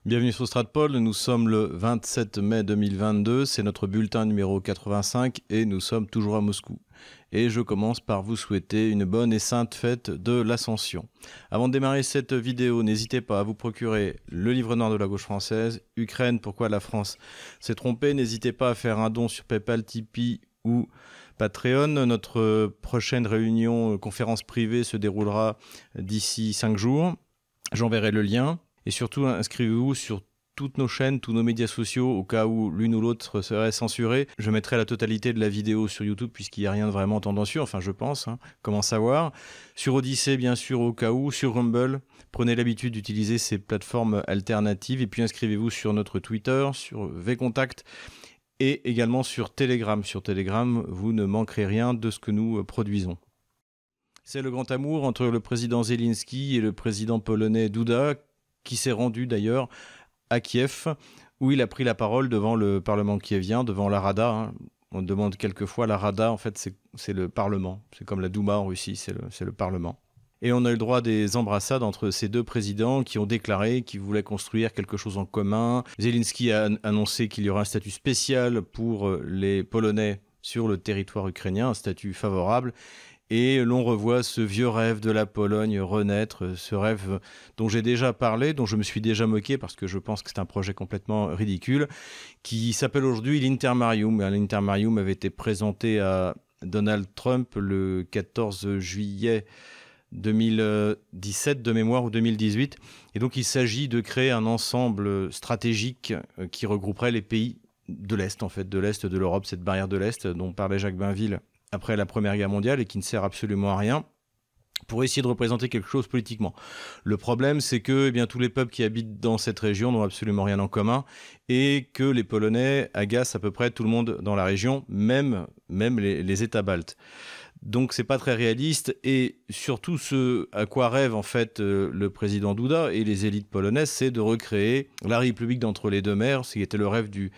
Bienvenue sur Stratpol, nous sommes le 27 mai 2022, c'est notre bulletin numéro 85 et nous sommes toujours à Moscou. Et je commence par vous souhaiter une bonne et sainte fête de l'Ascension. Avant de démarrer cette vidéo, n'hésitez pas à vous procurer le livre noir de la gauche française, Ukraine, pourquoi la France s'est trompée. N'hésitez pas à faire un don sur PayPal, Tipeee ou Patreon. Notre prochaine réunion conférence privée se déroulera d'ici 5 jours. J'enverrai le lien. Et surtout, inscrivez-vous sur toutes nos chaînes, tous nos médias sociaux, au cas où l'une ou l'autre serait censurée. Je mettrai la totalité de la vidéo sur YouTube, puisqu'il n'y a rien de vraiment tendancieux, enfin je pense, comment savoir. Sur Odyssée, bien sûr, au cas où, sur Rumble. Prenez l'habitude d'utiliser ces plateformes alternatives. Et puis inscrivez-vous sur notre Twitter, sur VContact, et également sur Telegram. Sur Telegram, vous ne manquerez rien de ce que nous produisons. C'est le grand amour entre le président Zelensky et le président polonais Duda, qui s'est rendu d'ailleurs à Kiev, où il a pris la parole devant le Parlement kievien, devant la Rada. On demande quelquefois la Rada, en fait c'est le Parlement. C'est comme la Douma en Russie, c'est le Parlement. Et on a eu le droit des embrassades entre ces deux présidents qui ont déclaré qu'ils voulaient construire quelque chose en commun. Zelensky a annoncé qu'il y aura un statut spécial pour les Polonais sur le territoire ukrainien, un statut favorable. Et l'on revoit ce vieux rêve de la Pologne renaître, ce rêve dont j'ai déjà parlé, dont je me suis déjà moqué parce que je pense que c'est un projet complètement ridicule, qui s'appelle aujourd'hui l'Intermarium. L'Intermarium avait été présenté à Donald Trump le 14 juillet 2017 de mémoire ou 2018. Et donc il s'agit de créer un ensemble stratégique qui regrouperait les pays de l'Est, en fait, de l'Est de l'Europe, cette barrière de l'Est dont parlait Jacques Bainville après la Première Guerre mondiale et qui ne sert absolument à rien, pour essayer de représenter quelque chose politiquement. Le problème, c'est que tous les peuples qui habitent dans cette région n'ont absolument rien en commun et que les Polonais agacent à peu près tout le monde dans la région, même les États baltes. Donc c'est pas très réaliste et surtout ce à quoi rêve en fait le président Duda et les élites polonaises, c'est de recréer la République d'entre les deux mers, ce qui était le rêve du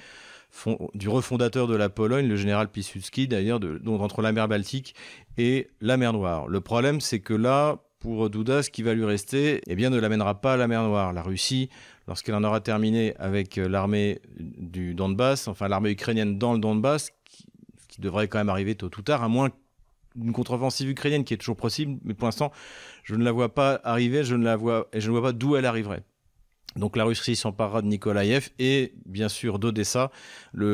refondateur de la Pologne, le général Piłsudski, d'ailleurs, entre la mer Baltique et la mer Noire. Le problème, c'est que là, pour Duda, ce qui va lui rester, ne l'amènera pas à la mer Noire. La Russie, lorsqu'elle en aura terminé avec l'armée du Donbass, enfin l'armée ukrainienne dans le Donbass, qui devrait quand même arriver tôt ou tard, à moins d'une contre-offensive ukrainienne qui est toujours possible, mais pour l'instant, je ne la vois pas arriver, je ne vois pas d'où elle arriverait. Donc la Russie s'emparera de Nikolaïev et bien sûr d'Odessa.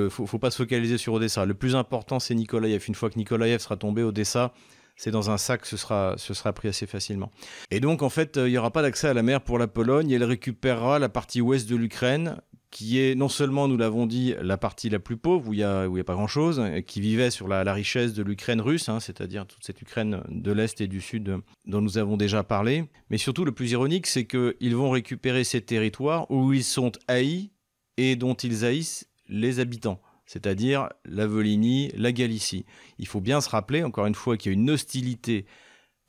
Faut pas se focaliser sur Odessa. Le plus important, c'est Nikolaïev. Une fois que Nikolaïev sera tombé, Odessa, c'est dans un sac, ce sera pris assez facilement. Et donc en fait, il n'y aura pas d'accès à la mer pour la Pologne. Elle récupérera la partie ouest de l'Ukraine, qui est non seulement, nous l'avons dit, la partie la plus pauvre, où il y a pas grand-chose, qui vivait sur la richesse de l'Ukraine russe, c'est-à-dire toute cette Ukraine de l'Est et du Sud dont nous avons déjà parlé. Mais surtout, le plus ironique, c'est qu'ils vont récupérer ces territoires où ils sont haïs et dont ils haïssent les habitants, c'est-à-dire la Volhynie, la Galicie. Il faut bien se rappeler, encore une fois, qu'il y a une hostilité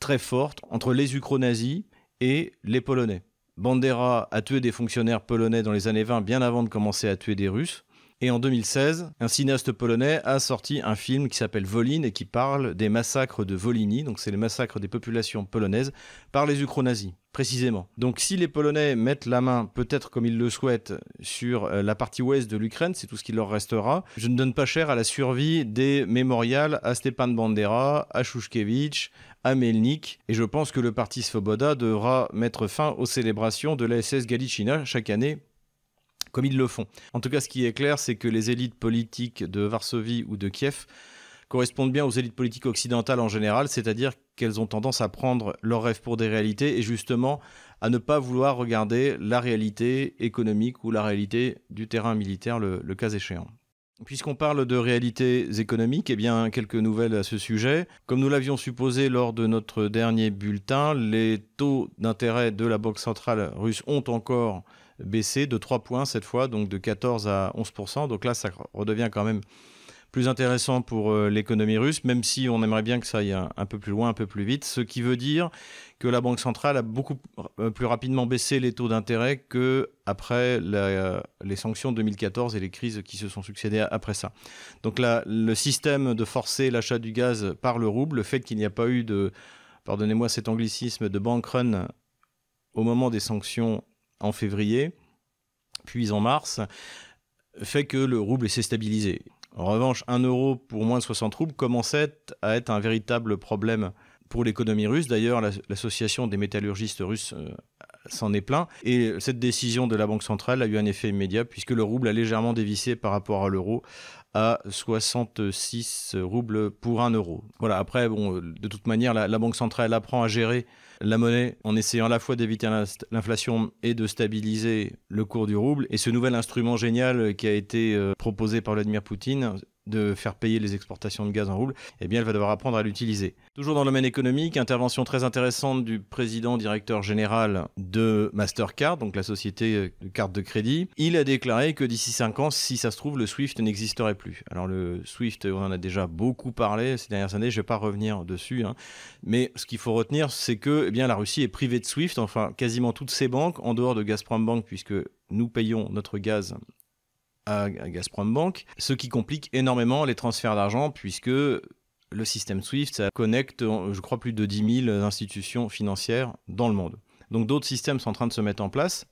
très forte entre les ukro-nazis et les Polonais. Bandera a tué des fonctionnaires polonais dans les années 20, bien avant de commencer à tuer des Russes. Et en 2016, un cinéaste polonais a sorti un film qui s'appelle Volyn et qui parle des massacres de Volhynie. Donc c'est les massacres des populations polonaises par les ukro-nazis, précisément. Donc si les Polonais mettent la main, peut-être comme ils le souhaitent, sur la partie ouest de l'Ukraine, c'est tout ce qui leur restera. Je ne donne pas cher à la survie des mémorials à Stepan Bandera, à Shushkevich, à Melnik, et je pense que le parti Svoboda devra mettre fin aux célébrations de la SS Galichina chaque année, comme ils le font. En tout cas, ce qui est clair, c'est que les élites politiques de Varsovie ou de Kiev correspondent bien aux élites politiques occidentales en général, c'est-à-dire qu'elles ont tendance à prendre leurs rêves pour des réalités et justement à ne pas vouloir regarder la réalité économique ou la réalité du terrain militaire, le cas échéant. Puisqu'on parle de réalités économiques, quelques nouvelles à ce sujet. Comme nous l'avions supposé lors de notre dernier bulletin, les taux d'intérêt de la Banque centrale russe ont encore baissé de 3 points cette fois, donc de 14 à 11%. Donc là, ça redevient quand même plus intéressant pour l'économie russe, même si on aimerait bien que ça aille un peu plus loin, un peu plus vite. Ce qui veut dire que la Banque centrale a beaucoup plus rapidement baissé les taux d'intérêt qu'après les sanctions de 2014 et les crises qui se sont succédées après ça. Donc là, le système de forcer l'achat du gaz par le rouble, le fait qu'il n'y a pas eu de, pardonnez-moi cet anglicisme, de bank run au moment des sanctions en février, puis en mars, fait que le rouble s'est stabilisé. En revanche, 1 euro pour moins de 60 roubles commençait à être un véritable problème pour l'économie russe. D'ailleurs, l'association des métallurgistes russes s'en est plaint. Et cette décision de la Banque centrale a eu un effet immédiat puisque le rouble a légèrement dévissé par rapport à l'euro à 66 roubles pour 1 euro. Voilà, après, bon, de toute manière, la Banque centrale apprend à gérer la monnaie en essayant à la fois d'éviter l'inflation et de stabiliser le cours du rouble. Et ce nouvel instrument génial qui a été proposé par Vladimir Poutine, de faire payer les exportations de gaz en rouble, eh bien, elle va devoir apprendre à l'utiliser. Toujours dans le domaine économique, intervention très intéressante du président directeur général de Mastercard, donc la société de cartes de crédit. Il a déclaré que d'ici 5 ans, si ça se trouve, le SWIFT n'existerait plus. Alors le SWIFT, on en a déjà beaucoup parlé ces dernières années, je ne vais pas revenir dessus, hein. Mais ce qu'il faut retenir, c'est que la Russie est privée de SWIFT, enfin quasiment toutes ses banques, en dehors de Gazprom Bank, puisque nous payons notre gaz à Gazprom Bank, ce qui complique énormément les transferts d'argent puisque le système SWIFT, ça connecte, je crois, plus de 10 000 institutions financières dans le monde. Donc d'autres systèmes sont en train de se mettre en place.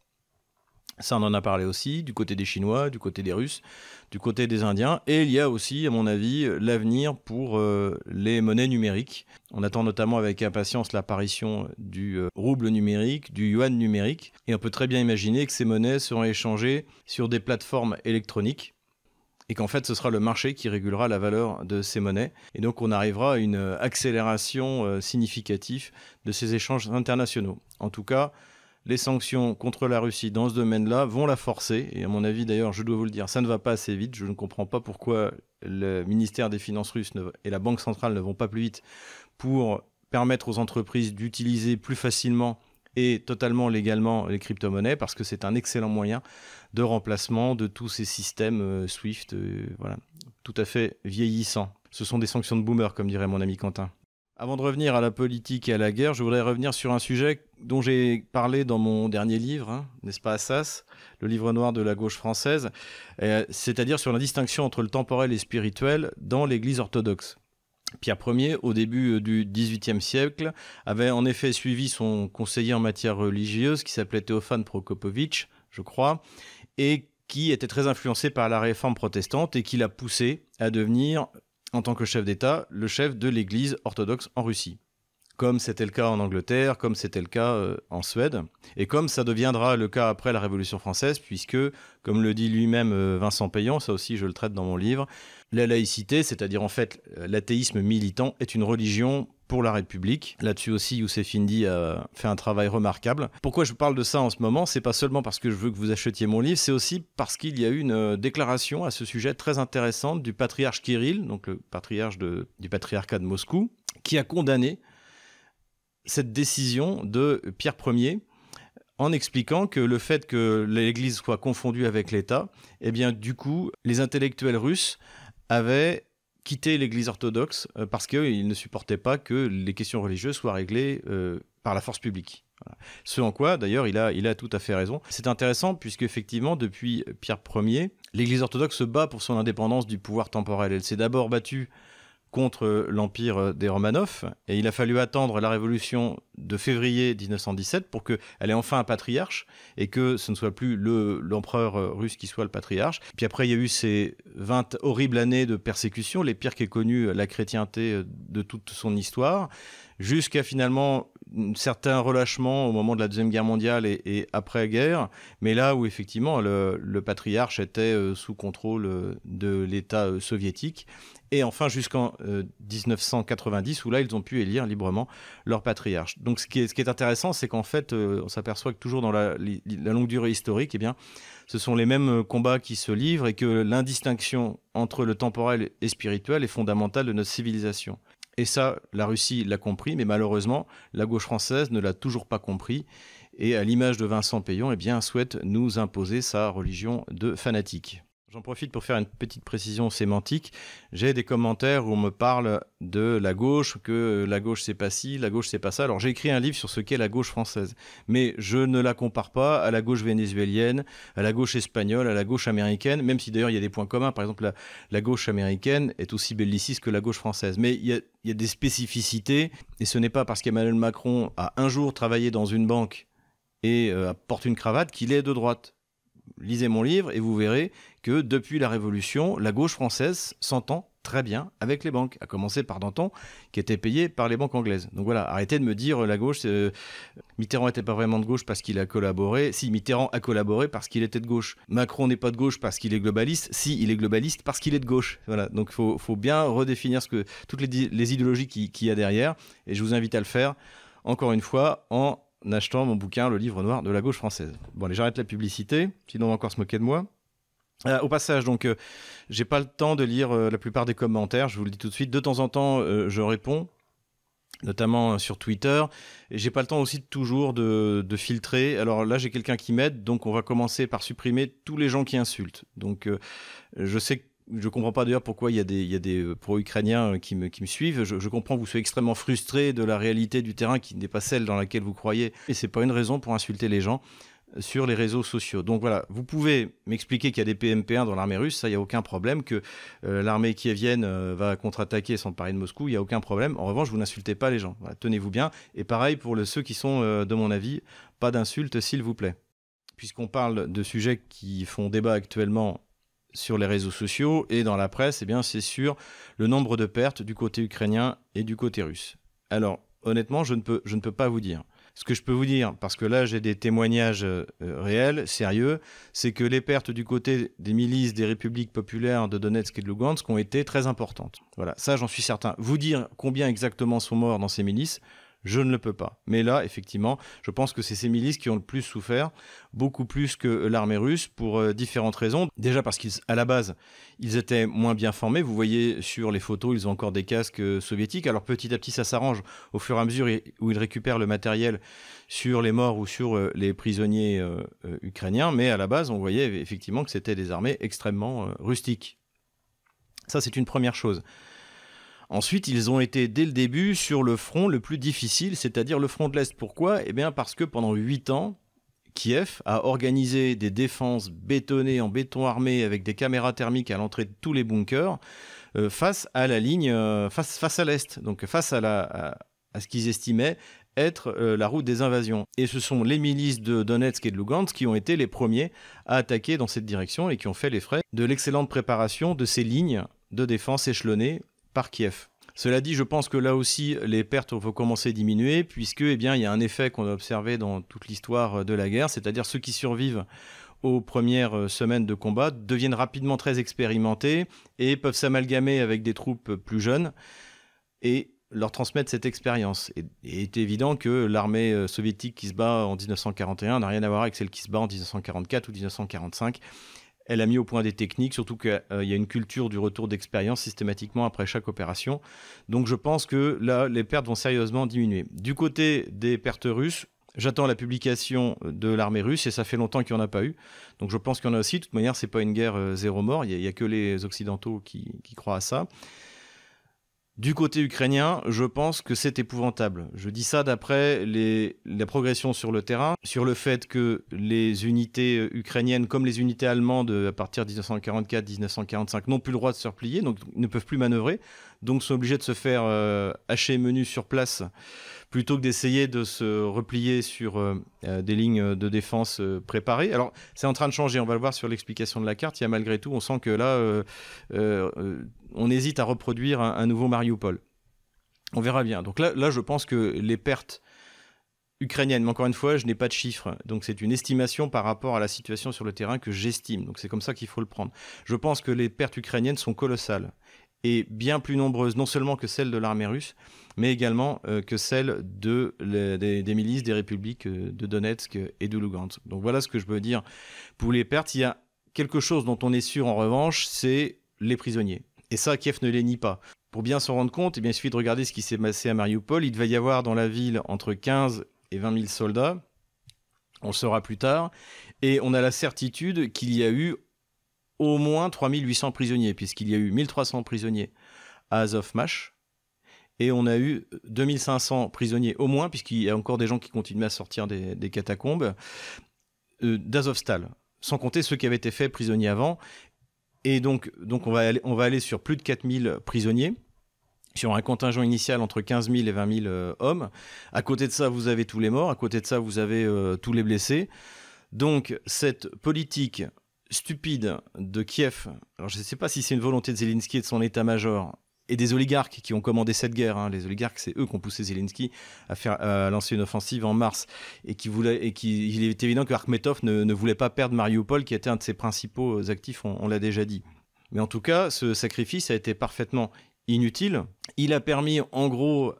Ça, on en a parlé aussi, du côté des Chinois, du côté des Russes, du côté des Indiens. Et il y a aussi, à mon avis, l'avenir pour les monnaies numériques. On attend notamment avec impatience l'apparition du rouble numérique, du yuan numérique. Et on peut très bien imaginer que ces monnaies seront échangées sur des plateformes électroniques. Et qu'en fait, ce sera le marché qui régulera la valeur de ces monnaies. Et donc, on arrivera à une accélération significative de ces échanges internationaux. En tout cas, les sanctions contre la Russie dans ce domaine-là vont la forcer. Et à mon avis, d'ailleurs, je dois vous le dire, ça ne va pas assez vite. Je ne comprends pas pourquoi le ministère des Finances russe et la Banque centrale ne vont pas plus vite pour permettre aux entreprises d'utiliser plus facilement et totalement légalement les crypto-monnaies, parce que c'est un excellent moyen de remplacement de tous ces systèmes SWIFT, voilà, tout à fait vieillissants. Ce sont des sanctions de boomer, comme dirait mon ami Quentin. Avant de revenir à la politique et à la guerre, je voudrais revenir sur un sujet dont j'ai parlé dans mon dernier livre, hein, n'est-ce pas, Assas, le livre noir de la gauche française, c'est-à-dire sur la distinction entre le temporel et le spirituel dans l'Église orthodoxe. Pierre Ier, au début du XVIIIe siècle, avait en effet suivi son conseiller en matière religieuse qui s'appelait Théophane Prokopovitch, je crois, et qui était très influencé par la réforme protestante et qui l'a poussé à devenir, en tant que chef d'État, le chef de l'Église orthodoxe en Russie. Comme c'était le cas en Angleterre, comme c'était le cas en Suède, et comme ça deviendra le cas après la Révolution française, puisque, comme le dit lui-même Vincent Payan, ça aussi je le traite dans mon livre, la laïcité, c'est-à-dire en fait l'athéisme militant, est une religion pour la République. Là-dessus aussi, Youssef Indy a fait un travail remarquable. Pourquoi je parle de ça en ce moment ? C'est pas seulement parce que je veux que vous achetiez mon livre, c'est aussi parce qu'il y a eu une déclaration à ce sujet très intéressante du patriarche Kirill, donc le patriarche du patriarcat de Moscou, qui a condamné cette décision de Pierre Ier en expliquant que le fait que l'Église soit confondue avec l'État, eh bien du coup, les intellectuels russes avaient quitté l'Église orthodoxe parce qu'ils ne supportaient pas que les questions religieuses soient réglées par la force publique. Voilà. Ce en quoi, d'ailleurs, il a tout à fait raison. C'est intéressant puisque, effectivement, depuis Pierre Ier, l'Église orthodoxe se bat pour son indépendance du pouvoir temporel. Elle s'est d'abord battue contre l'empire des Romanov, et il a fallu attendre la révolution de février 1917 pour qu'elle ait enfin un patriarche, et que ce ne soit plus l'empereur russe qui soit le patriarche. Puis après, il y a eu ces 20 horribles années de persécution, les pires qu'ait connues la chrétienté de toute son histoire, jusqu'à finalement un certain relâchement au moment de la Deuxième Guerre mondiale et après-guerre, mais là où effectivement le patriarche était sous contrôle de l'État soviétique, et enfin jusqu'en 1990, où là ils ont pu élire librement leur patriarche. Donc ce qui est intéressant, c'est qu'en fait, on s'aperçoit que toujours dans la longue durée historique, eh bien, ce sont les mêmes combats qui se livrent, et que l'indistinction entre le temporel et spirituel est fondamentale de notre civilisation. Et ça, la Russie l'a compris, mais malheureusement, la gauche française ne l'a toujours pas compris. Et à l'image de Vincent Payan, eh bien, souhaite nous imposer sa religion de fanatique. J'en profite pour faire une petite précision sémantique. J'ai des commentaires où on me parle de la gauche, que la gauche c'est pas ci, la gauche c'est pas ça. Alors j'ai écrit un livre sur ce qu'est la gauche française, mais je ne la compare pas à la gauche vénézuélienne, à la gauche espagnole, à la gauche américaine, même si d'ailleurs il y a des points communs. Par exemple, la gauche américaine est aussi belliciste que la gauche française. Mais il y a des spécificités, et ce n'est pas parce qu'Emmanuel Macron a un jour travaillé dans une banque et porte une cravate qu'il est de droite. lisez mon livre et vous verrez que depuis la Révolution, la gauche française s'entend très bien avec les banques, à commencer par Danton, qui était payé par les banques anglaises. Donc voilà, arrêtez de me dire la gauche, Mitterrand n'était pas vraiment de gauche parce qu'il a collaboré. Si, Mitterrand a collaboré parce qu'il était de gauche. Macron n'est pas de gauche parce qu'il est globaliste. Si, il est globaliste parce qu'il est de gauche. Voilà, donc il faut bien redéfinir toutes les idéologies qu'il y a derrière, et je vous invite à le faire, encore une fois, en achetant mon bouquin, Le Livre Noir de la gauche française. Bon, allez, j'arrête la publicité, sinon on va encore se moquer de moi. Au passage, donc, j'ai pas le temps de lire la plupart des commentaires, je vous le dis tout de suite. De temps en temps, je réponds, notamment sur Twitter, et j'ai pas le temps aussi toujours de filtrer. Alors là, j'ai quelqu'un qui m'aide, donc on va commencer par supprimer tous les gens qui insultent. Donc, je sais que je comprends pas d'ailleurs pourquoi il y a des pro-ukrainiens qui me suivent. Je comprends que vous soyez extrêmement frustrés de la réalité du terrain qui n'est pas celle dans laquelle vous croyez, et c'est pas une raison pour insulter les gens sur les réseaux sociaux. Donc voilà, vous pouvez m'expliquer qu'il y a des PMP1 dans l'armée russe, ça, il n'y a aucun problème, que l'armée kievienne va contre-attaquer sans parler de Moscou, il n'y a aucun problème. En revanche, vous n'insultez pas les gens. Voilà, tenez-vous bien. Et pareil pour ceux qui sont, de mon avis, pas d'insultes, s'il vous plaît. Puisqu'on parle de sujets qui font débat actuellement sur les réseaux sociaux et dans la presse, eh bien, c'est sur le nombre de pertes du côté ukrainien et du côté russe. Alors, honnêtement, je ne peux pas vous dire. Ce que je peux vous dire, parce que là j'ai des témoignages réels, sérieux, c'est que les pertes du côté des milices des républiques populaires de Donetsk et de Lugansk ont été très importantes. Voilà, ça j'en suis certain. Vous dire combien exactement sont morts dans ces milices, je ne le peux pas. Mais là, effectivement, je pense que c'est ces milices qui ont le plus souffert, beaucoup plus que l'armée russe, pour différentes raisons. Déjà parce qu'à la base, ils étaient moins bien formés. Vous voyez sur les photos, ils ont encore des casques soviétiques. Alors petit à petit, ça s'arrange au fur et à mesure où ils récupèrent le matériel sur les morts ou sur les prisonniers ukrainiens. Mais à la base, on voyait effectivement que c'était des armées extrêmement rustiques. Ça, c'est une première chose. Ensuite, ils ont été dès le début sur le front le plus difficile, c'est-à-dire le front de l'Est. Pourquoi ? Eh bien parce que pendant 8 ans, Kiev a organisé des défenses bétonnées en béton armé avec des caméras thermiques à l'entrée de tous les bunkers face à la ligne, face à l'Est, donc face à ce qu'ils estimaient être la route des invasions. Et ce sont les milices de Donetsk et de Lugansk qui ont été les premiers à attaquer dans cette direction et qui ont fait les frais de l'excellente préparation de ces lignes de défense échelonnées par Kiev. Cela dit, je pense que là aussi, les pertes vont commencer à diminuer, puisque, eh bien, il y a un effet qu'on a observé dans toute l'histoire de la guerre, c'est-à-dire ceux qui survivent aux premières semaines de combat deviennent rapidement très expérimentés et peuvent s'amalgamer avec des troupes plus jeunes et leur transmettre cette expérience. Et il est évident que l'armée soviétique qui se bat en 1941 n'a rien à voir avec celle qui se bat en 1944 ou 1945. Elle a mis au point des techniques, surtout qu'il y a une culture du retour d'expérience systématiquement après chaque opération. Donc je pense que là, les pertes vont sérieusement diminuer. Du côté des pertes russes, j'attends la publication de l'armée russe et ça fait longtemps qu'il n'y en a pas eu. Donc je pense qu'il y en a aussi. De toute manière, ce n'est pas une guerre zéro mort. Il n'y a que les Occidentaux qui croient à ça. Du côté ukrainien, je pense que c'est épouvantable. Je dis ça d'après la progression sur le terrain, sur le fait que les unités ukrainiennes, comme les unités allemandes à partir de 1944-1945, n'ont plus le droit de se replier, donc ne peuvent plus manœuvrer, donc sont obligés de se faire hacher menu sur place, plutôt que d'essayer de se replier sur des lignes de défense préparées. Alors, c'est en train de changer, on va le voir sur l'explication de la carte. Il y a malgré tout, on sent que là, on hésite à reproduire un nouveau Mariupol. On verra bien. Donc là, je pense que les pertes ukrainiennes, mais encore une fois, je n'ai pas de chiffres. Donc c'est une estimation par rapport à la situation sur le terrain que j'estime. Donc c'est comme ça qu'il faut le prendre. Je pense que les pertes ukrainiennes sont colossales et bien plus nombreuses, non seulement que celles de l'armée russe, mais également que celles des milices des républiques de Donetsk et de Lugansk. Donc voilà ce que je veux dire pour les pertes. Il y a quelque chose dont on est sûr en revanche, c'est les prisonniers. Et ça, Kiev ne les nie pas. Pour bien s'en rendre compte, eh bien, il suffit de regarder ce qui s'est passé à Mariupol. Il devait y avoir dans la ville entre 15 et 20 000 soldats. On le saura plus tard. Et on a la certitude qu'il y a eu au moins 3 800 prisonniers, puisqu'il y a eu 1 300 prisonniers à Azovmash. Et on a eu 2 500 prisonniers au moins, puisqu'il y a encore des gens qui continuent à sortir des catacombes, d'Azovstal, sans compter ceux qui avaient été faits prisonniers avant. Et donc on va aller sur plus de 4 000 prisonniers, sur un contingent initial entre 15 000 et 20 000 hommes. À côté de ça, vous avez tous les morts. À côté de ça, vous avez tous les blessés. Donc cette politique stupide de Kiev, alors je ne sais pas si c'est une volonté de Zelensky et de son état-major, et des oligarques qui ont commandé cette guerre, hein. Les oligarques, c'est eux qui ont poussé Zelensky à lancer une offensive en mars, il est évident que Akhmetov ne voulait pas perdre Mariupol, qui était un de ses principaux actifs, on l'a déjà dit. Mais en tout cas, ce sacrifice a été parfaitement inutile. Il a permis, en gros,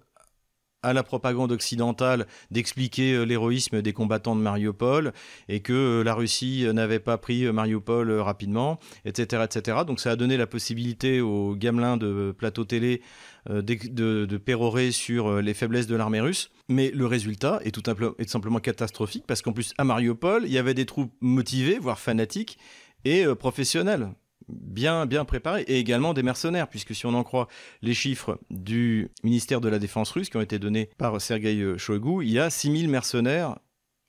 à la propagande occidentale d'expliquer l'héroïsme des combattants de Mariupol et que la Russie n'avait pas pris Mariupol rapidement, etc., etc. Donc ça a donné la possibilité aux gamelins de plateau télé de pérorer sur les faiblesses de l'armée russe. Mais le résultat est tout simplement catastrophique, parce qu'en plus, à Mariupol, il y avait des troupes motivées, voire fanatiques, et professionnelles, bien préparés, et également des mercenaires, puisque si on en croit les chiffres du ministère de la Défense russe qui ont été donnés par Sergueï Shoigu, il y a 6000 mercenaires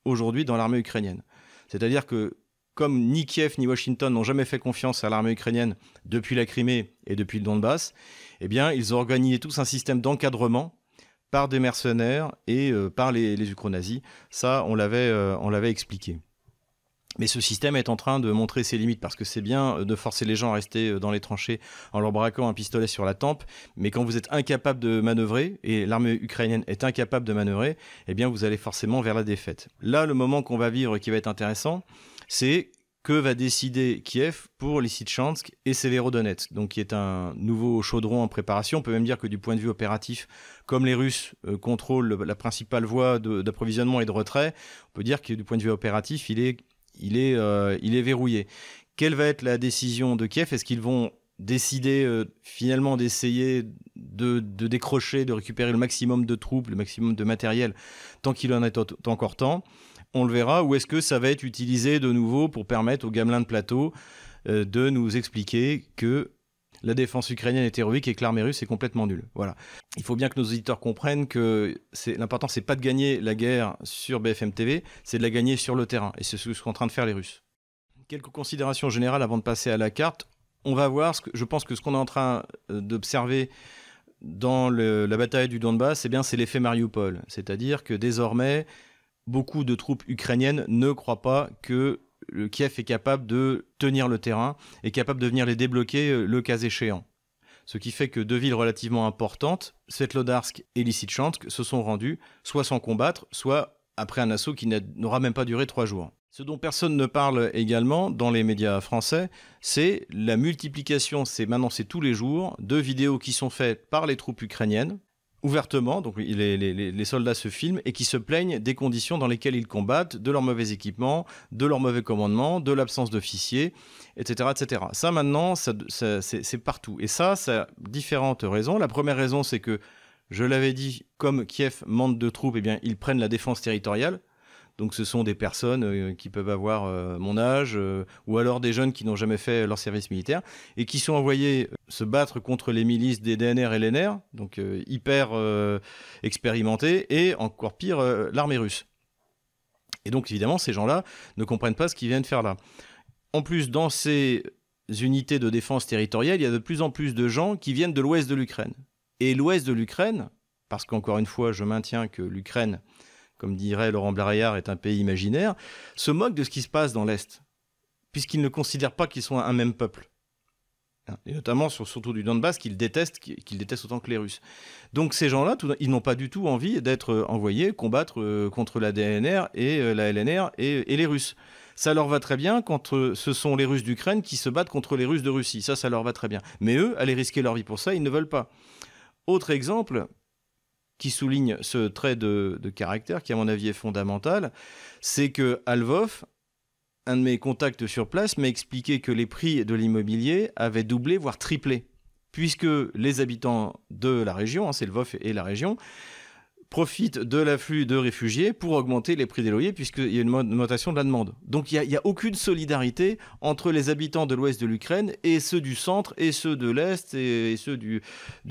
aujourd'hui dans l'armée ukrainienne. C'est-à-dire que comme ni Kiev ni Washington n'ont jamais fait confiance à l'armée ukrainienne depuis la Crimée et depuis le Donbass, eh bien, ils ont organisé tous un système d'encadrement par des mercenaires et par les ukronazis. Ça, on l'avait expliqué. Mais ce système est en train de montrer ses limites, parce que c'est bien de forcer les gens à rester dans les tranchées en leur braquant un pistolet sur la tempe, mais quand vous êtes incapable de manœuvrer, et l'armée ukrainienne est incapable de manœuvrer, eh bien vous allez forcément vers la défaite. Là, le moment qu'on va vivre qui va être intéressant, c'est que va décider Kiev pour Lysychansk et Severodonetsk, donc qui est un nouveau chaudron en préparation. On peut même dire que du point de vue opératif, comme les Russes contrôlent la principale voie d'approvisionnement et de retrait, on peut dire que du point de vue opératif, il est verrouillé. Quelle va être la décision de Kiev? Est-ce qu'ils vont décider finalement d'essayer de décrocher, de récupérer le maximum de troupes, le maximum de matériel, tant qu'il en est encore temps? On le verra. Ou est-ce que ça va être utilisé de nouveau pour permettre aux gamelins de plateau de nous expliquer que la défense ukrainienne est héroïque et que l'armée russe est complètement nulle. Voilà. Il faut bien que nos auditeurs comprennent que l'important, c'est pas de gagner la guerre sur BFM TV, c'est de la gagner sur le terrain. Et c'est ce que sont en train de faire les Russes. Quelques considérations générales avant de passer à la carte. On va voir, je pense que ce qu'on est en train d'observer dans la bataille du Donbass, c'est l'effet Mariupol. C'est-à-dire que désormais, beaucoup de troupes ukrainiennes ne croient pas que le Kiev est capable de tenir le terrain et capable de venir les débloquer le cas échéant. Ce qui fait que deux villes relativement importantes, Svetlodarsk et Lysychansk, se sont rendues, soit sans combattre, soit après un assaut qui n'aura même pas duré 3 jours. Ce dont personne ne parle également dans les médias français, c'est la multiplication, maintenant c'est tous les jours, de vidéos qui sont faites par les troupes ukrainiennes, ouvertement, donc les soldats se filment et qui se plaignent des conditions dans lesquelles ils combattent, de leur mauvais équipement, de leur mauvais commandement, de l'absence d'officiers, etc., etc. Ça maintenant, c'est partout. Et ça a différentes raisons. La première raison, c'est que, je l'avais dit, comme Kiev manque de troupes, eh bien, ils prennent la défense territoriale. Donc ce sont des personnes qui peuvent avoir mon âge, ou alors des jeunes qui n'ont jamais fait leur service militaire, et qui sont envoyés se battre contre les milices des DNR et LNR, donc hyper expérimentés, et encore pire, l'armée russe. Et donc évidemment, ces gens-là ne comprennent pas ce qu'ils viennent faire là. En plus, dans ces unités de défense territoriale, il y a de plus en plus de gens qui viennent de l'ouest de l'Ukraine. Et l'ouest de l'Ukraine, parce qu'encore une fois, je maintiens que l'Ukraine, comme dirait Laurent Braillard, est un pays imaginaire, se moque de ce qui se passe dans l'Est, puisqu'ils ne considèrent pas qu'ils sont un même peuple. Et notamment surtout du Donbass, qu'ils détestent autant que les Russes. Donc ces gens-là, ils n'ont pas du tout envie d'être envoyés combattre contre la DNR et la LNR et les Russes. Ça leur va très bien quand ce sont les Russes d'Ukraine qui se battent contre les Russes de Russie. Ça leur va très bien. Mais eux, aller risquer leur vie pour ça, ils ne veulent pas. Autre exemple qui souligne ce trait de caractère, qui à mon avis est fondamental, c'est que à Lvov, un de mes contacts sur place m'a expliqué que les prix de l'immobilier avaient doublé, voire triplé, puisque les habitants de la région, c'est Lvov et la région, profitent de l'afflux de réfugiés pour augmenter les prix des loyers, puisqu'il y a une augmentation de la demande. Donc il n'y a aucune solidarité entre les habitants de l'ouest de l'Ukraine et ceux du centre, et ceux de l'est, et ceux du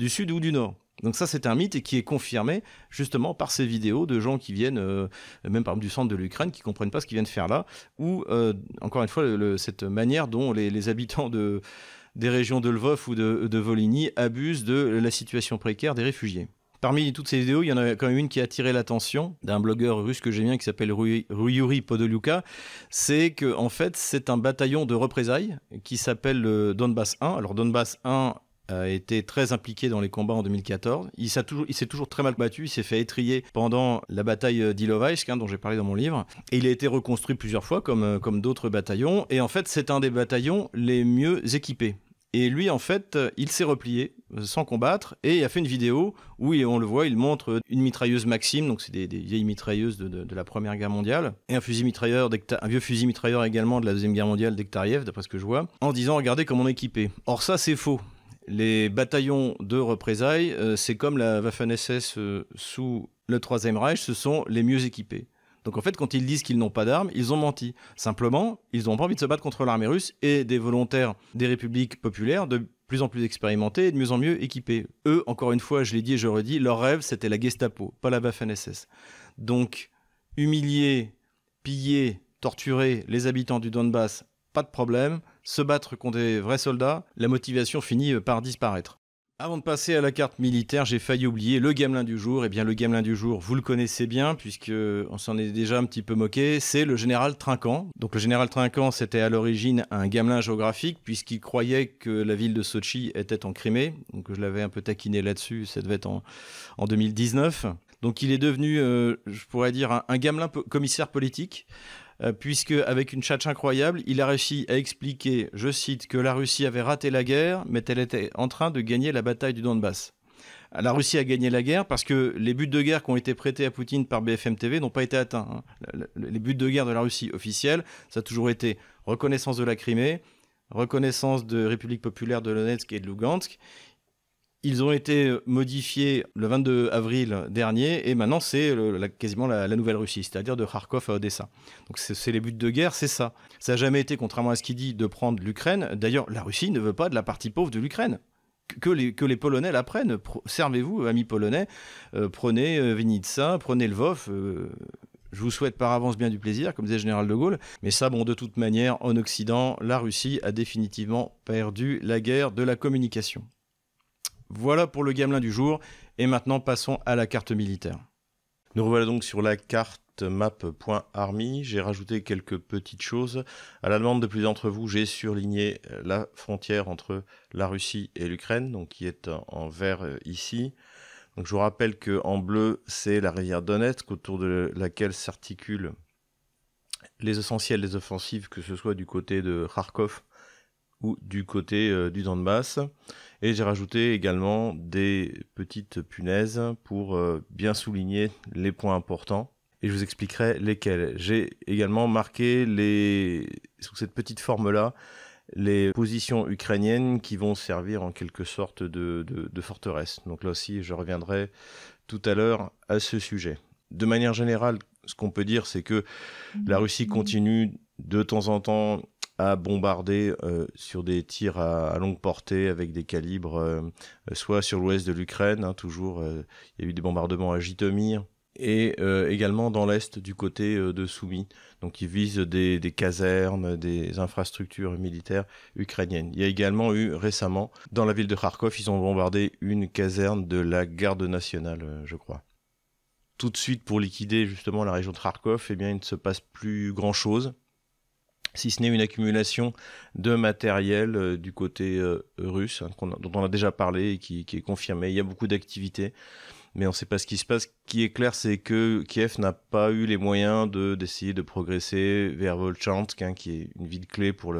sud ou du nord. Donc ça, c'est un mythe et qui est confirmé justement par ces vidéos de gens qui viennent, même par exemple du centre de l'Ukraine, qui ne comprennent pas ce qu'ils viennent faire là, ou encore une fois, cette manière dont les habitants des régions de Lvov ou de Volhynie abusent de la situation précaire des réfugiés. Parmi toutes ces vidéos, il y en a quand même une qui a attiré l'attention d'un blogueur russe que j'aime bien qui s'appelle Yuri Podoliuka. C'est que en fait, c'est un bataillon de représailles qui s'appelle le Donbass 1. Alors Donbass 1 a été très impliqué dans les combats en 2014. Il s'est toujours très mal battu. Il s'est fait étriller pendant la bataille d'Ilovaisk, dont j'ai parlé dans mon livre. Et il a été reconstruit plusieurs fois, comme d'autres bataillons. Et en fait, c'est un des bataillons les mieux équipés. Et lui, en fait, il s'est replié sans combattre et il a fait une vidéo où on le voit, il montre une mitrailleuse Maxim, donc c'est des vieilles mitrailleuses de la Première Guerre mondiale, et un vieux fusil mitrailleur également de la Deuxième Guerre mondiale d'Ektariev, d'après ce que je vois, en disant « Regardez comment on est équipé ». Or ça, c'est faux. Les bataillons de représailles, c'est comme la Waffen-SS sous le Troisième Reich, ce sont les mieux équipés. Donc en fait, quand ils disent qu'ils n'ont pas d'armes, ils ont menti. Simplement, ils n'ont pas envie de se battre contre l'armée russe et des volontaires des républiques populaires de plus en plus expérimentés et de mieux en mieux équipés. Eux, encore une fois, je l'ai dit et je le redis, leur rêve, c'était la Gestapo, pas la Waffen-SS. Donc, humilier, piller, torturer les habitants du Donbass, pas de problème. Se battre contre des vrais soldats, la motivation finit par disparaître. Avant de passer à la carte militaire, j'ai failli oublier le gamelin du jour. Eh bien, le gamelin du jour, vous le connaissez bien, puisqu'on s'en est déjà un petit peu moqué, c'est le général Trinquant. Donc le général Trinquant, c'était à l'origine un gamelin géographique, puisqu'il croyait que la ville de Sotchi était en Crimée. Donc je l'avais un peu taquiné là-dessus, ça devait être en 2019. Donc il est devenu, je pourrais dire, un gamelin commissaire politique, puisque avec une tchatche incroyable, il a réussi à expliquer, je cite, que la Russie avait raté la guerre, mais qu'elle était en train de gagner la bataille du Donbass. La Russie a gagné la guerre parce que les buts de guerre qui ont été prêtés à Poutine par BFM TV n'ont pas été atteints. Les buts de guerre de la Russie officiels, ça a toujours été reconnaissance de la Crimée, reconnaissance de République populaire de Donetsk et de Lugansk. Ils ont été modifiés le 22 avril dernier et maintenant c'est quasiment la nouvelle Russie, c'est-à-dire de Kharkov à Odessa. Donc c'est les buts de guerre, c'est ça. Ça n'a jamais été, contrairement à ce qu'il dit, de prendre l'Ukraine. D'ailleurs, la Russie ne veut pas de la partie pauvre de l'Ukraine. Que les Polonais la prennent. Servez-vous, amis polonais, prenez Vinitsa, prenez Lvov. Je vous souhaite par avance bien du plaisir, comme disait le général de Gaulle. Mais ça, bon, de toute manière, en Occident, la Russie a définitivement perdu la guerre de la communication. Voilà pour le gamelin du jour, et maintenant passons à la carte militaire. Nous revoilà donc sur la carte map.army. J'ai rajouté quelques petites choses. À la demande de plusieurs d'entre vous, j'ai surligné la frontière entre la Russie et l'Ukraine, donc qui est en vert ici. Donc je vous rappelle qu'en bleu, c'est la rivière Donetsk, autour de laquelle s'articulent les essentiels des offensives, que ce soit du côté de Kharkov ou du côté du Donbass. Et j'ai rajouté également des petites punaises pour bien souligner les points importants. Et je vous expliquerai lesquels. J'ai également marqué sous cette petite forme-là les positions ukrainiennes qui vont servir en quelque sorte de forteresse. Donc là aussi, je reviendrai tout à l'heure à ce sujet. De manière générale, ce qu'on peut dire, c'est que la Russie continue de temps en temps à bombarder sur des tirs à longue portée avec des calibres, soit sur l'ouest de l'Ukraine, toujours, il y a eu des bombardements à Jitomir, et également dans l'est du côté de Soumy, donc ils visent des casernes, des infrastructures militaires ukrainiennes. Il y a également eu récemment, dans la ville de Kharkov, ils ont bombardé une caserne de la garde nationale, je crois. Tout de suite, pour liquider justement la région de Kharkov, eh bien, il ne se passe plus grand-chose, si ce n'est une accumulation de matériel du côté russe, dont on a déjà parlé et qui est confirmé. Il y a beaucoup d'activités, mais on ne sait pas ce qui se passe. Ce qui est clair, c'est que Kiev n'a pas eu les moyens d'essayer de progresser vers Volchansk, qui est une ville clé pour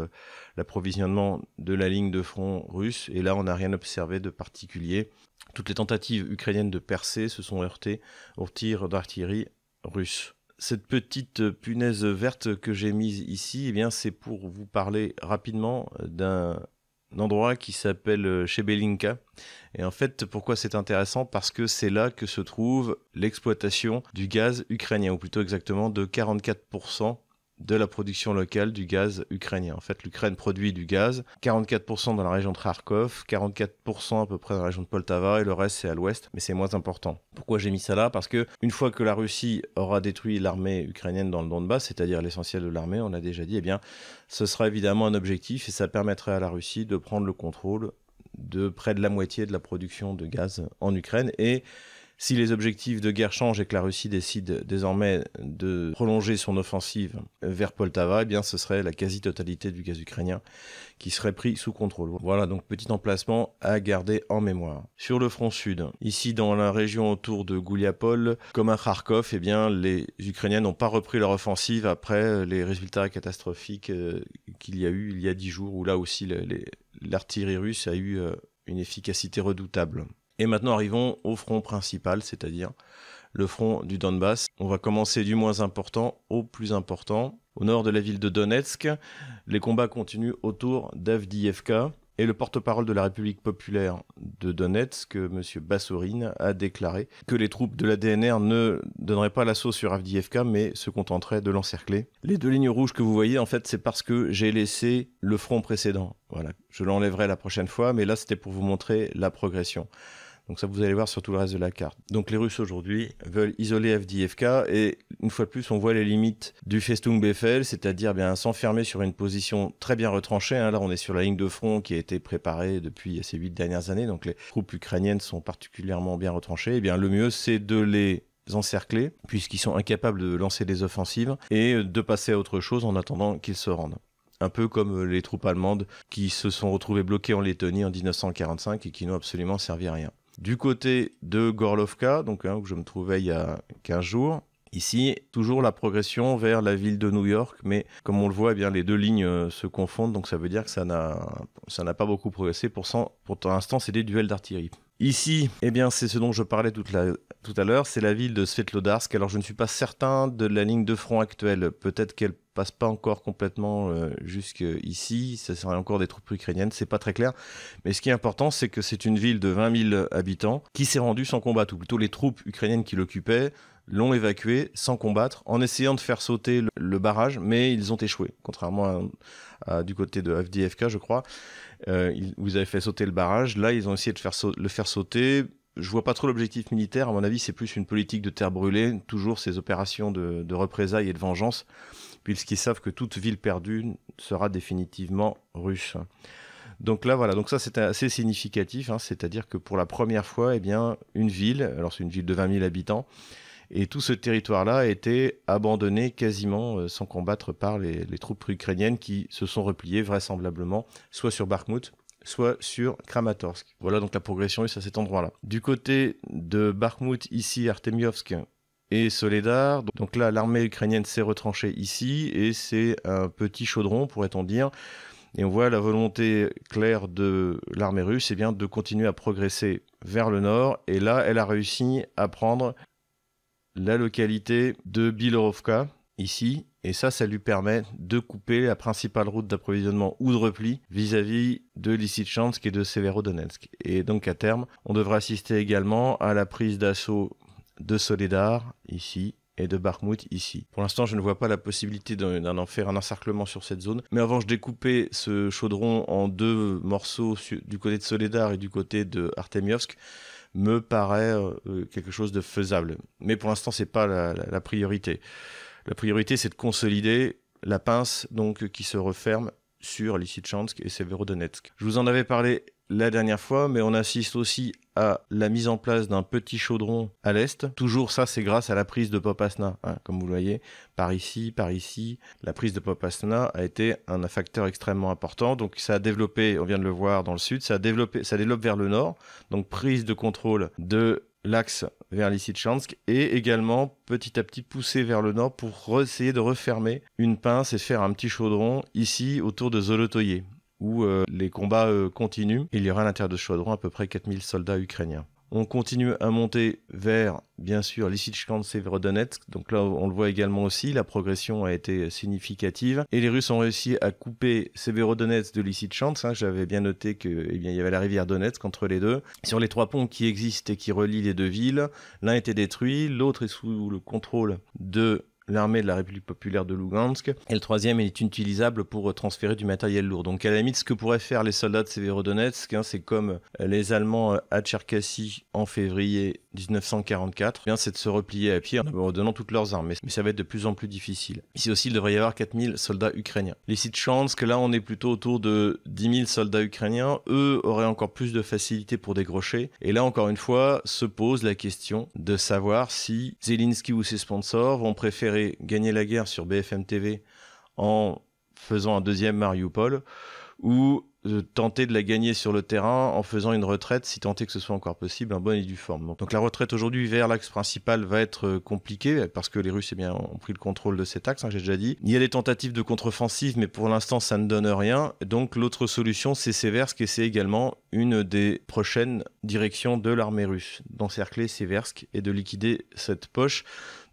l'approvisionnement de la ligne de front russe. Et là, on n'a rien observé de particulier. Toutes les tentatives ukrainiennes de percer se sont heurtées aux tirs d'artillerie russe. Cette petite punaise verte que j'ai mise ici, eh bien, c'est pour vous parler rapidement d'un endroit qui s'appelle Shebelinka. Et en fait, pourquoi c'est intéressant? Parce que c'est là que se trouve l'exploitation du gaz ukrainien, ou plutôt exactement de 44% de la production locale du gaz ukrainien. En fait, l'Ukraine produit du gaz, 44% dans la région de Kharkov, 44% à peu près dans la région de Poltava, et le reste c'est à l'ouest, mais c'est moins important. Pourquoi j'ai mis ça là? Parce que une fois que la Russie aura détruit l'armée ukrainienne dans le Donbass, c'est-à-dire l'essentiel de l'armée, on l'a déjà dit, eh bien, ce sera évidemment un objectif, et ça permettrait à la Russie de prendre le contrôle de près de la moitié de la production de gaz en Ukraine, et Si les objectifs de guerre changent et que la Russie décide désormais de prolonger son offensive vers Poltava, eh bien ce serait la quasi-totalité du gaz ukrainien qui serait pris sous contrôle. Voilà, donc petit emplacement à garder en mémoire. Sur le front sud, ici dans la région autour de Gouliapol, comme à Kharkov, eh bien les Ukrainiens n'ont pas repris leur offensive après les résultats catastrophiques qu'il y a eu il y a 10 jours, où là aussi l'artillerie russe a eu une efficacité redoutable. Et maintenant arrivons au front principal, c'est-à-dire le front du Donbass. On va commencer du moins important au plus important. Au nord de la ville de Donetsk, les combats continuent autour d'Avdiivka. Et le porte-parole de la République populaire de Donetsk, M. Bassourine, a déclaré que les troupes de la DNR ne donneraient pas l'assaut sur Avdiivka, mais se contenteraient de l'encercler. Les 2 lignes rouges que vous voyez, en fait, c'est parce que j'ai laissé le front précédent. Voilà, je l'enlèverai la prochaine fois, mais là, c'était pour vous montrer la progression. Donc ça, vous allez voir sur tout le reste de la carte. Donc les Russes aujourd'hui veulent isoler Avdiivka et une fois de plus, on voit les limites du Festung Befehl, c'est-à-dire bien s'enfermer sur une position très bien retranchée. Là, on est sur la ligne de front qui a été préparée depuis ces 8 dernières années. Donc les troupes ukrainiennes sont particulièrement bien retranchées. Et bien le mieux, c'est de les encercler puisqu'ils sont incapables de lancer des offensives et de passer à autre chose en attendant qu'ils se rendent. Un peu comme les troupes allemandes qui se sont retrouvées bloquées en Lettonie en 1945 et qui n'ont absolument servi à rien. Du côté de Gorlovka, donc, où je me trouvais il y a 15 jours, ici, toujours la progression vers la ville de New York, mais comme on le voit, eh bien, les 2 lignes se confondent, donc ça veut dire que ça n'a pas beaucoup progressé. Pour l'instant, c'est des duels d'artillerie. Ici, eh bien, c'est ce dont je parlais tout à l'heure, c'est la ville de Svetlodarsk. Alors, je ne suis pas certain de la ligne de front actuelle. Peut-être qu'elle passe pas encore complètement jusqu'ici. Ça serait encore des troupes ukrainiennes, c'est pas très clair. Mais ce qui est important, c'est que c'est une ville de 20 000 habitants qui s'est rendue sans combattre, ou plutôt les troupes ukrainiennes qui l'occupaient l'ont évacuée sans combattre, en essayant de faire sauter le barrage, mais ils ont échoué, contrairement à du côté de Avdiivka, je crois. Vous avez fait sauter le barrage, là ils ont essayé de le faire sauter. Je vois pas trop l'objectif militaire, à mon avis c'est plus une politique de terre brûlée, toujours ces opérations de représailles et de vengeance, puisqu'ils savent que toute ville perdue sera définitivement russe. Donc là, voilà, donc ça c'est assez significatif, c'est-à-dire que pour la première fois, eh bien, une ville, alors c'est une ville de 20 000 habitants, et tout ce territoire-là a été abandonné quasiment sans combattre par les troupes ukrainiennes qui se sont repliées vraisemblablement soit sur Bakhmut, soit sur Kramatorsk. Voilà donc la progression russe à cet endroit-là. Du côté de Bakhmut, ici Artemievsk et Soledar, donc là l'armée ukrainienne s'est retranchée ici et c'est un petit chaudron, pourrait-on dire. Et on voit la volonté claire de l'armée russe, eh bien, de continuer à progresser vers le nord. Et là, elle a réussi à prendre la localité de Bilorovka, ici, et ça lui permet de couper la principale route d'approvisionnement ou de repli vis-à-vis de Lysychansk et de Severodonetsk. Et donc à terme, on devrait assister également à la prise d'assaut de Soledar, ici, et de Bakhmut ici. Pour l'instant, je ne vois pas la possibilité d'en faire un encerclement sur cette zone. Mais avant, je découpais ce chaudron en 2 morceaux du côté de Soledar et du côté de Artemievsk me paraît quelque chose de faisable. Mais pour l'instant, c'est pas la priorité. La priorité, c'est de consolider la pince donc, qui se referme sur Lysychansk et Severodonetsk. Je vous en avais parlé la dernière fois, mais on assiste aussi à la mise en place d'un petit chaudron à l'est. Toujours ça, c'est grâce à la prise de Popasna. Comme vous le voyez, par ici. La prise de Popasna a été un facteur extrêmement important. Donc ça a développé, on vient de le voir dans le sud, ça développe vers le nord. Donc prise de contrôle de l'axe vers Lysychansk et également petit à petit poussé vers le nord pour essayer de refermer une pince et faire un petit chaudron ici autour de Zolotoye où les combats continuent. Il y aura à l'intérieur de ce chaudron à peu près 4000 soldats ukrainiens. On continue à monter vers, bien sûr, Lysychansk, Severodonetsk. Donc là, on le voit également aussi, la progression a été significative. Et les Russes ont réussi à couper Severodonetsk de Lysychansk. J'avais bien noté qu'il y avait la rivière Donetsk entre les deux. Sur les 3 ponts qui existent et qui relient les 2 villes, l'un était détruit, l'autre est sous le contrôle de l'armée de la République populaire de Lugansk, et le 3e est inutilisable pour transférer du matériel lourd. Donc à la limite, ce que pourraient faire les soldats de Severodonetsk, c'est comme les Allemands à Tcherkassy en février 1944, c'est de se replier à pied en abandonnant toutes leurs armes. Mais ça va être de plus en plus difficile. Ici aussi, il devrait y avoir 4000 soldats ukrainiens. Les Lysychansk, là, on est plutôt autour de 10 000 soldats ukrainiens. Eux auraient encore plus de facilité pour décrocher. Et là, encore une fois, se pose la question de savoir si Zelensky ou ses sponsors vont préférer gagner la guerre sur BFM TV en faisant un deuxième Mariupol ou tenter de la gagner sur le terrain en faisant une retraite, si tant est que ce soit encore possible, en bonne et due forme. Donc la retraite aujourd'hui vers l'axe principal va être compliquée, parce que les Russes ont pris le contrôle de cet axe, j'ai déjà dit. Il y a des tentatives de contre-offensive, mais pour l'instant ça ne donne rien. Donc l'autre solution, c'est Seversk, et c'est également une des prochaines directions de l'armée russe, d'encercler Seversk et de liquider cette poche.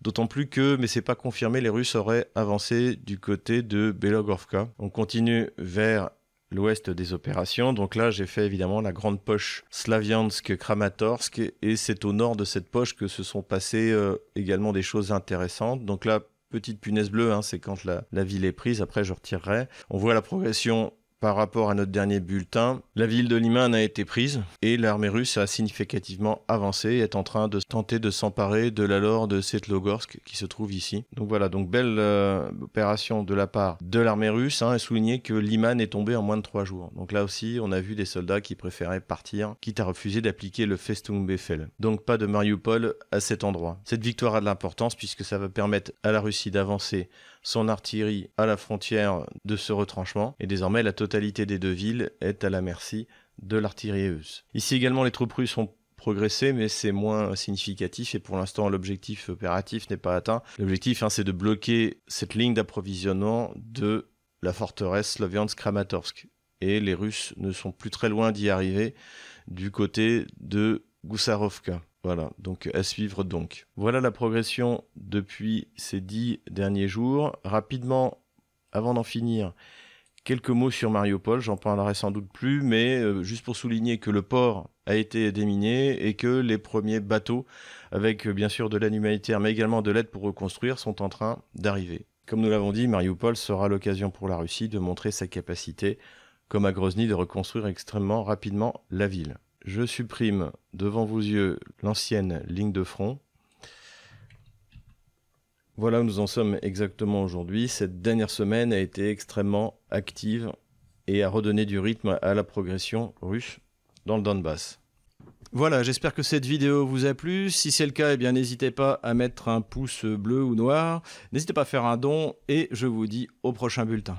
D'autant plus que, mais c'est pas confirmé, les Russes auraient avancé du côté de Belogorivka. On continue vers l'ouest des opérations. Donc là, j'ai fait évidemment la grande poche Slaviansk-Kramatorsk, et c'est au nord de cette poche que se sont passées également des choses intéressantes. Donc là, petite punaise bleue, c'est quand la ville est prise. Après, je retirerai. On voit la progression par rapport à notre dernier bulletin. La ville de Liman a été prise et l'armée russe a significativement avancé et est en train de tenter de s'emparer de la lore de Svetlogorsk qui se trouve ici. Donc voilà, donc belle opération de la part de l'armée russe, et souligner que Liman est tombé en moins de 3 jours. Donc là aussi, on a vu des soldats qui préféraient partir, quitte à refuser d'appliquer le Festungbefehl. Donc pas de Mariupol à cet endroit. Cette victoire a de l'importance puisque ça va permettre à la Russie d'avancer son artillerie à la frontière de ce retranchement, et désormais la totalité des deux villes est à la merci de l'artillerie russe. Ici également, les troupes russes ont progressé, mais c'est moins significatif, et pour l'instant l'objectif opératif n'est pas atteint. L'objectif, c'est de bloquer cette ligne d'approvisionnement de la forteresse Sloviansk-Kramatorsk, et les Russes ne sont plus très loin d'y arriver du côté de Goussarovka. Voilà, donc à suivre donc. Voilà la progression depuis ces 10 derniers jours. Rapidement, avant d'en finir, quelques mots sur Mariupol, j'en parlerai sans doute plus, mais juste pour souligner que le port a été déminé et que les premiers bateaux, avec bien sûr de l'aide humanitaire, mais également de l'aide pour reconstruire, sont en train d'arriver. Comme nous l'avons dit, Mariupol sera l'occasion pour la Russie de montrer sa capacité, comme à Grozny, de reconstruire extrêmement rapidement la ville. Je supprime devant vos yeux l'ancienne ligne de front. Voilà où nous en sommes exactement aujourd'hui. Cette dernière semaine a été extrêmement active et a redonné du rythme à la progression russe dans le Donbass. Voilà, j'espère que cette vidéo vous a plu. Si c'est le cas, n'hésitez pas à mettre un pouce bleu ou noir. N'hésitez pas à faire un don et je vous dis au prochain bulletin.